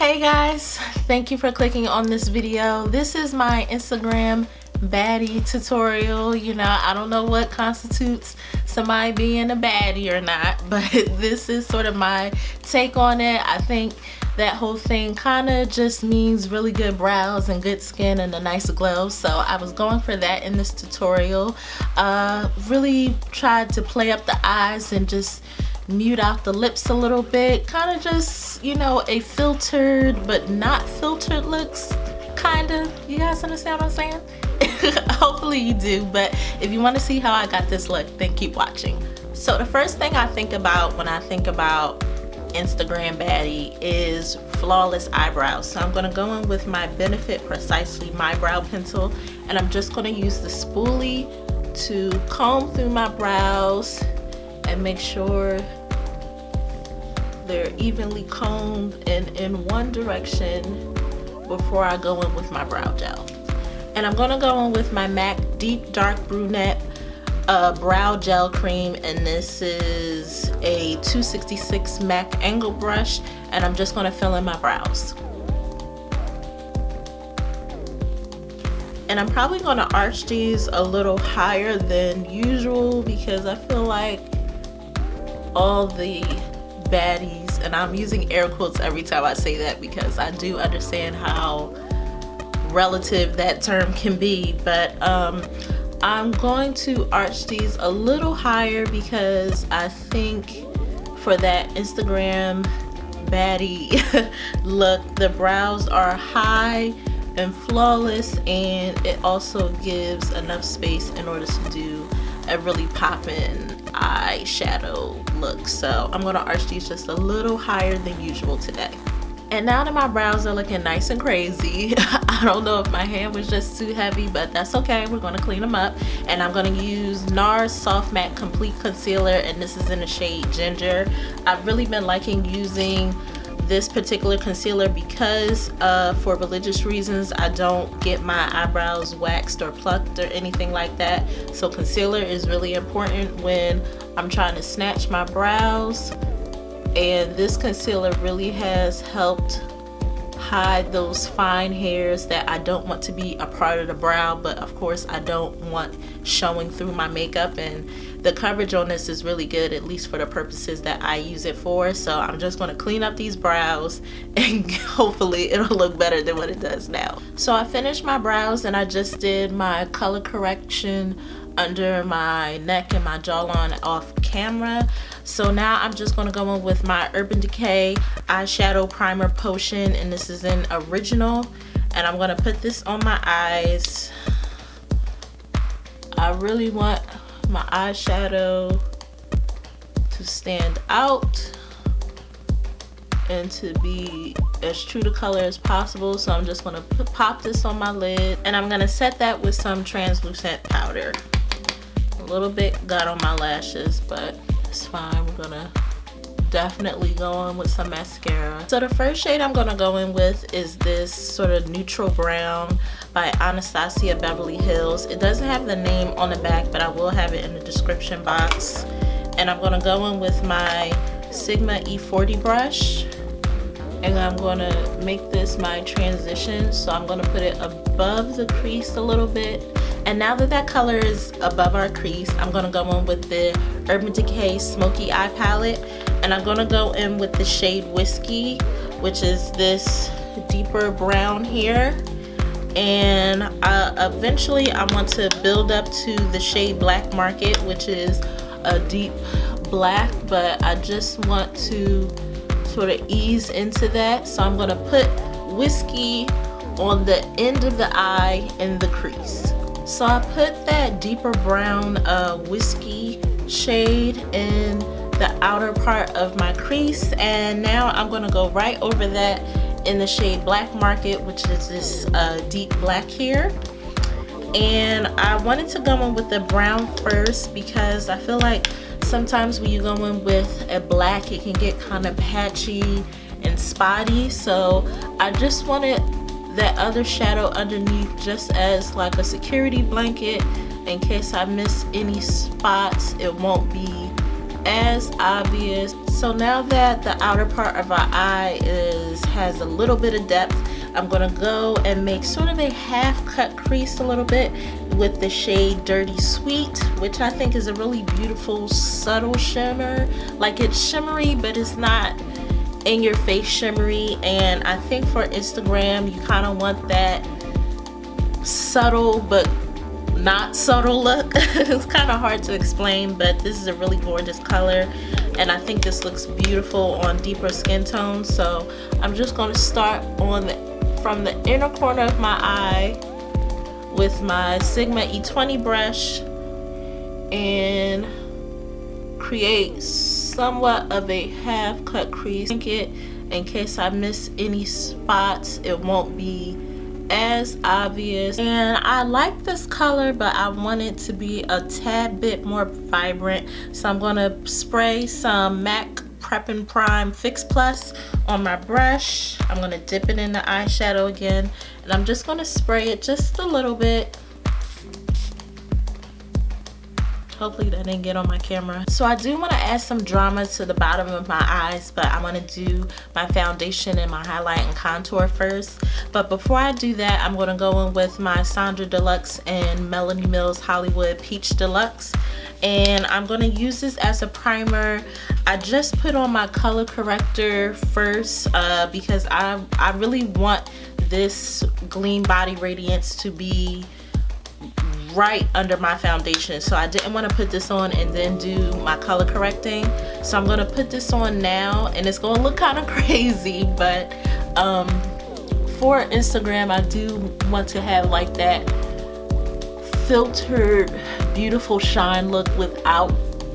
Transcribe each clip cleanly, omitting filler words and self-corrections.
Hey guys, thank you for clicking on this video. This is my Instagram baddie tutorial. You know, I don't know what constitutes somebody being a baddie or not, but this is sort of my take on it. I think that whole thing kind of just means really good brows and good skin and a nice glow, so I was going for that in this tutorial. Really tried to play up the eyes and just mute out the lips a little bit, kind of just, you know, a filtered but not filtered looks, kind of. You guys understand what I'm saying? Hopefully you do, but if you want to see how I got this look, then keep watching. So the first thing I think about when I think about Instagram baddie is flawless eyebrows. So I'm going to go in with my Benefit Precisely My Brow Pencil, and I'm just going to use the spoolie to comb through my brows and make sure they're evenly combed and in one direction before I go in with my brow gel. And I'm gonna go in with my MAC Deep Dark Brunette brow gel cream, and this is a 266 MAC angle brush, and I'm just gonna fill in my brows. And I'm probably gonna arch these a little higher than usual because I feel like all the baddies, and I'm using air quotes every time I say that because I do understand how relative that term can be, but I'm going to arch these a little higher because I think for that Instagram baddie look, the brows are high and flawless, and it also gives enough space in order to do a really poppin' eyeshadow look. So I'm gonna arch these just a little higher than usual today. And now that my brows are looking nice and crazy, I don't know if my hand was just too heavy, but that's okay. We're gonna clean them up. And I'm gonna use NARS Soft Matte Complete Concealer, and this is in the shade Ginger. I've really been liking using this particular concealer because for religious reasons I don't get my eyebrows waxed or plucked or anything like that, so concealer is really important when I'm trying to snatch my brows, and this concealer really has helped hide those fine hairs that I don't want to be a part of the brow, but of course I don't want showing through my makeup. And the coverage on this is really good, at least for the purposes that I use it for. So I'm just going to clean up these brows and hopefully it'll look better than what it does now. So I finished my brows and I just did my color correction under my neck and my jawline off camera. So now I'm just going to go in with my Urban Decay eyeshadow primer potion, and this is in Original, and I'm going to put this on my eyes. I really want my eyeshadow to stand out and to be as true to color as possible, so I'm just going to pop this on my lid, and I'm going to set that with some translucent powder. A little bit got on my lashes, but it's fine. We're gonna definitely go in with some mascara. So the first shade I'm gonna go in with is this sort of neutral brown by Anastasia Beverly Hills. It doesn't have the name on the back, but I will have it in the description box. And I'm gonna go in with my Sigma E40 brush, and I'm gonna make this my transition. So I'm gonna put it above the crease a little bit. And now that that color is above our crease, I'm going to go in with the Urban Decay Smoky Eye Palette. And I'm going to go in with the shade Whiskey, which is this deeper brown here. And eventually I want to build up to the shade Black Market, which is a deep black. But I just want to sort of ease into that. So I'm going to put Whiskey on the end of the eye in the crease. So I put that deeper brown Whiskey shade in the outer part of my crease, and now I'm going to go right over that in the shade Black Market, which is this deep black here. And I wanted to go in with the brown first because I feel like sometimes when you go in with a black, it can get kind of patchy and spotty, so I just wanted that other shadow underneath just as like a security blanket in case I miss any spots. It won't be as obvious. So now that the outer part of our eye has a little bit of depth, I'm gonna go and make sort of a half cut crease a little bit with the shade Dirty Sweet, which I think is a really beautiful subtle shimmer. Like, it's shimmery, but it's not in your face shimmery, and I think for Instagram you kind of want that subtle but not subtle look. It's kind of hard to explain, but this is a really gorgeous color, and I think this looks beautiful on deeper skin tones. So I'm just going to start from the inner corner of my eye with my Sigma E20 brush and create somewhat of a half cut crease in case I miss any spots. It won't be as obvious. And I like this color, but I want it to be a tad bit more vibrant, so I'm gonna spray some MAC Prep and Prime Fix Plus on my brush. I'm gonna dip it in the eyeshadow again, and I'm just gonna spray it just a little bit. Hopefully that didn't get on my camera. So I do want to add some drama to the bottom of my eyes, but I want to do my foundation and my highlight and contour first. But before I do that, I'm going to go in with my Sandra Deluxe and Melanie Mills Hollywood Peach Deluxe. And I'm going to use this as a primer. I just put on my color corrector first because I really want this Gleam Body Radiance to be right under my foundation, so I didn't want to put this on and then do my color correcting. So I'm going to put this on now, and it's going to look kind of crazy, but for Instagram I do want to have like that filtered beautiful shine look without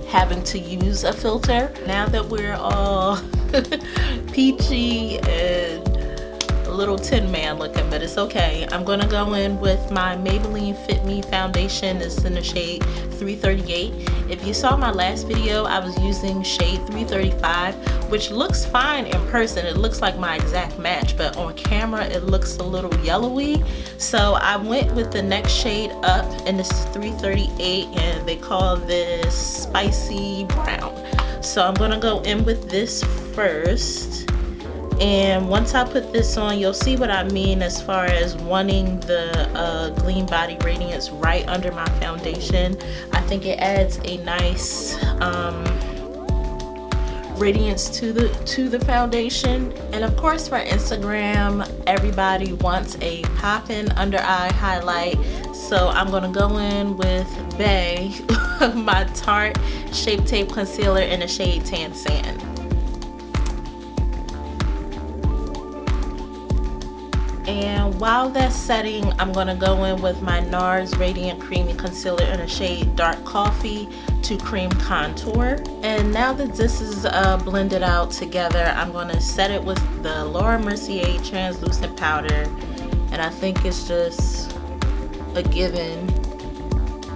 having to use a filter. Now that we're all peachy and little Tin Man looking, but it's okay. I'm gonna go in with my Maybelline Fit Me foundation. It's in the shade 338. If you saw my last video, I was using shade 335, which looks fine in person. It looks like my exact match, but on camera it looks a little yellowy. So I went with the next shade up, and this is 338, and they call this Spicy Brown. So I'm gonna go in with this first. And once I put this on, you'll see what I mean as far as wanting the Gleam Body Radiance right under my foundation. I think it adds a nice radiance to the foundation. And of course for Instagram, everybody wants a poppin' under eye highlight. So I'm gonna go in with Bae, my Tarte Shape Tape Concealer in the shade Tan Sand. And while that's setting, I'm going to go in with my NARS Radiant Creamy Concealer in the shade Dark Coffee to Cream Contour. And now that this is blended out together, I'm going to set it with the Laura Mercier Translucent Powder. And I think it's just a given.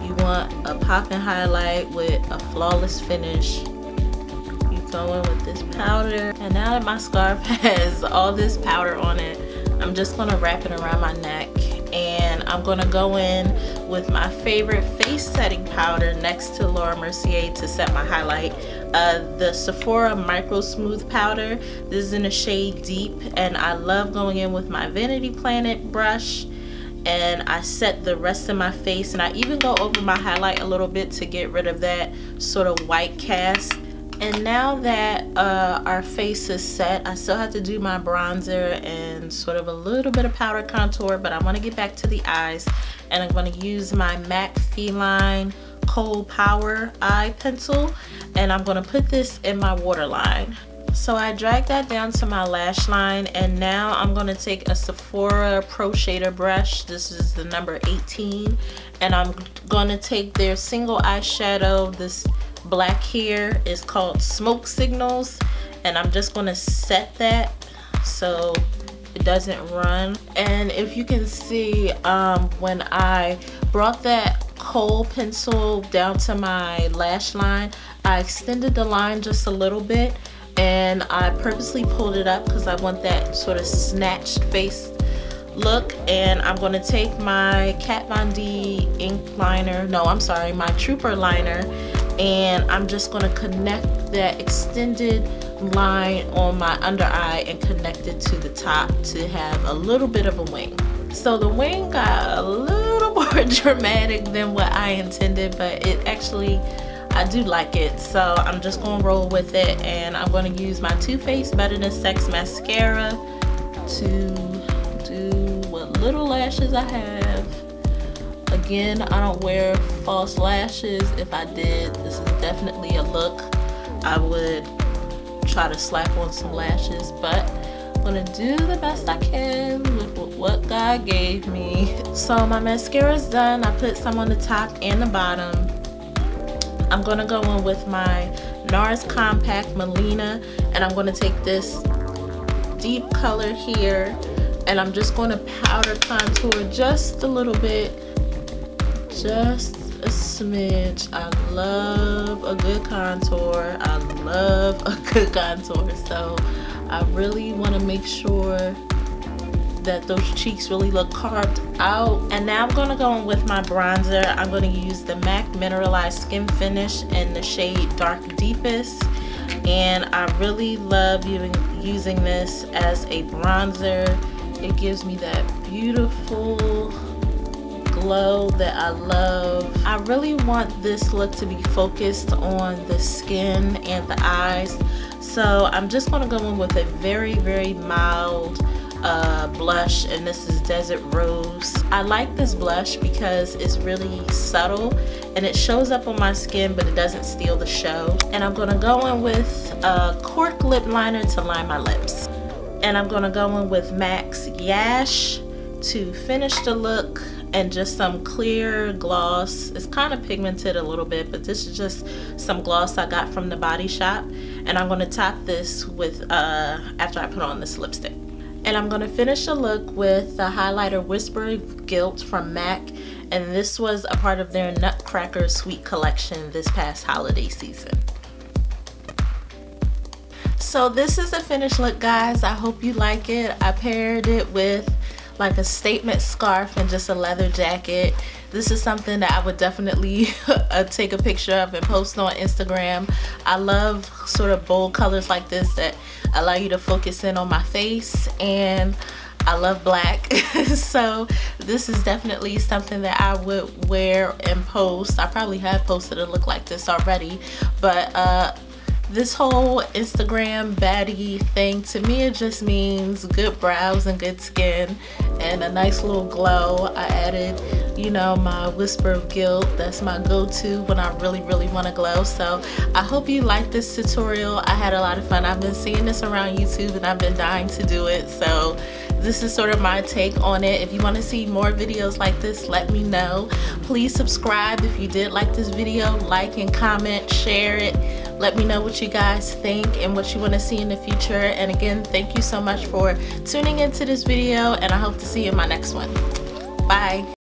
You want a poppin' highlight with a flawless finish. You go in with this powder. And now that my scarf has all this powder on it, I'm just gonna wrap it around my neck, and I'm gonna go in with my favorite face setting powder next to Laura Mercier to set my highlight. The Sephora Microsmooth powder. This is in the shade Deep, and I love going in with my Vanity Planet brush, and I set the rest of my face, and I even go over my highlight a little bit to get rid of that sort of white cast. And now that our face is set, I still have to do my bronzer and sort of a little bit of powder contour, but I want to get back to the eyes, and I'm going to use my MAC Feline Kohl Power Eye Pencil, and I'm going to put this in my waterline. So I drag that down to my lash line, and now I'm going to take a Sephora Pro Shader brush. This is the number 18, and I'm going to take their single eyeshadow. This black here is called Smoke Signals, and I'm just going to set that so it doesn't run. And if you can see, when I brought that Kohl pencil down to my lash line, I extended the line just a little bit, and I purposely pulled it up because I want that sort of snatched face look. And I'm going to take my Kat Von D ink liner, no, I'm sorry, my Trooper liner, and I'm just going to connect that extended line on my under eye and connect it to the top to have a little bit of a wing. So the wing got a little more dramatic than what I intended, but it actually, I do like it. So I'm just gonna roll with it, and I'm gonna use my Too Faced Better Than Sex mascara to do what little lashes I have. Again, I don't wear false lashes. If I did, this is definitely a look. I would try to slap on some lashes, but I'm gonna do the best I can with what God gave me. So my mascara's done. I put some on the top and the bottom. I'm gonna go in with my NARS Compact Melina, and I'm gonna take this deep color here, and I'm just gonna powder contour just a little bit, just a smidge. I love a good contour. I love a good contour. So I really want to make sure that those cheeks really look carved out. And now I'm going to go in with my bronzer. I'm going to use the MAC Mineralize Skin Finish in the shade Dark Deepest. And I really love using this as a bronzer. It gives me that beautiful glow that I love. I really want this look to be focused on the skin and the eyes. So I'm just going to go in with a very, very mild blush, and this is Desert Rose. I like this blush because it's really subtle and it shows up on my skin, but it doesn't steal the show. And I'm going to go in with a cork lip liner to line my lips. And I'm going to go in with MAC's Yash to finish the look, and just some clear gloss. It's kind of pigmented a little bit, but this is just some gloss I got from the Body Shop. And I'm going to top this with after I put on this lipstick. And I'm going to finish the look with the highlighter Whisper of Guilt from MAC, and this was a part of their Nutcracker Sweet collection this past holiday season. So this is the finished look, guys. I hope you like it. I paired it with like a statement scarf and just a leather jacket. This is something that I would definitely take a picture of and post on Instagram. I love sort of bold colors like this that allow you to focus in on my face, and I love black. So this is definitely something that I would wear and post. I probably have posted a look like this already, but this whole Instagram baddie thing, to me it just means good brows and good skin and a nice little glow. I added, you know, my Whisper of Guilt. That's my go-to when I really want to glow. So I hope you like this tutorial. I had a lot of fun. I've been seeing this around YouTube and I've been dying to do it. So this is sort of my take on it. If you want to see more videos like this, let me know. Please subscribe if you did like this video. Like and comment, share it. Let me know what you guys think and what you want to see in the future. And again, thank you so much for tuning into this video, and I hope to see you in my next one. Bye.